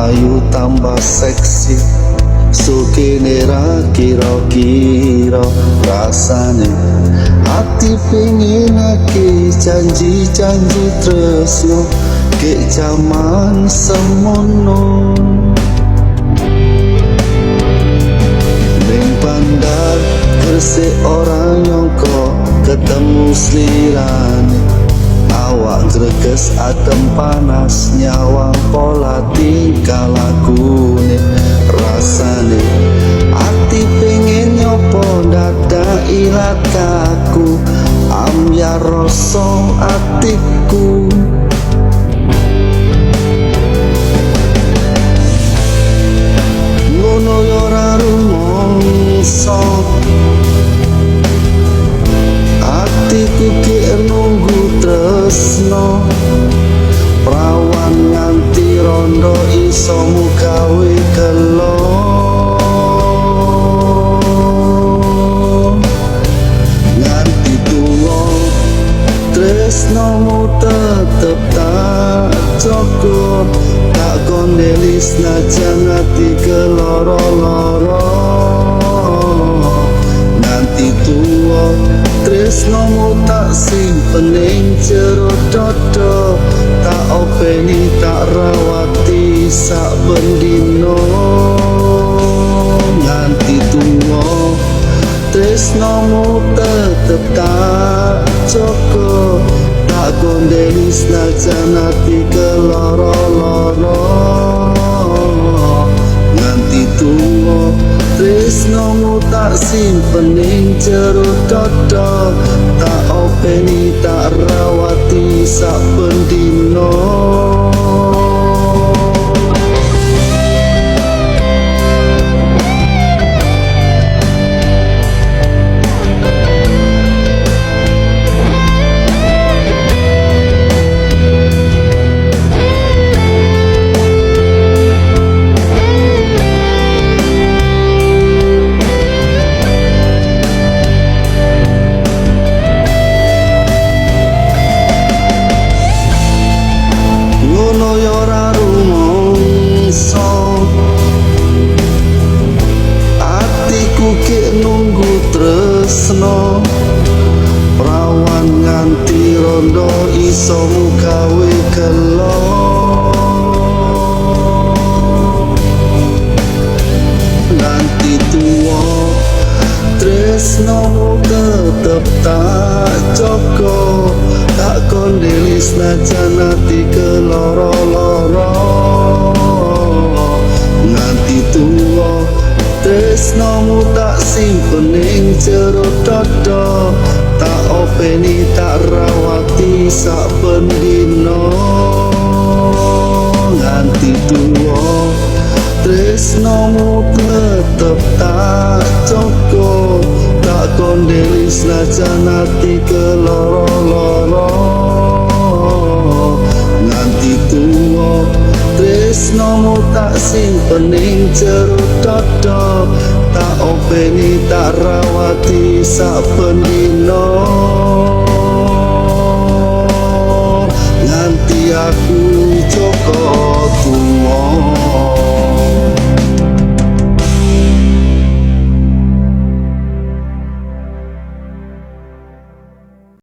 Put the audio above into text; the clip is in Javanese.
ayu tambah seksi, sukine ra kira-kira rasane. Ati pengen ake janji-janji tresno kek zaman semono. Ning bandar Gresik orang nyongko ketemu slirane, awak greges adem panas nyawang pola tingkah lakune. Rasane ati pengen nyopo dadak ilat kaku, ambyar rasa atiku. Ngono yo ora rumangsa, atiku ki nunggu tresno, prawan nganti rondo iso mugawe kelo. Nganti tuwa tresnomu tetep tak jaga, tak kondeli senajan ati keloro-loro. Nganti tuwa tresnomu tak simpen ing jero dodo, tak openi tak rawati saben dino. Nganti tuwa tresnomu tetep tak jaga, tak kondeli senajan ati keloro-loro. Nganti tuwa tresnomu tak simpen ing jero dodo, tak openi tak rawati saben dino. Nunggu tresno, prawan nganti rondo iso mugawe kelo. Nganti tuwa tresnomu tetep tak jaga, tak kondeli senajan ati keloro-loro. Nganti tuwa tresnomu tak simpen ing jero dodo, tak openi tak rawati saben dino. Nganti tuwa tresnomu tetep tak jaga, tak kondeli senajan ati keloro-loro. Nganti tuwa tresnomu tak simpen ing jero dodo, tak openi tak rawati saben dino. Nganti aku Joko tuwa.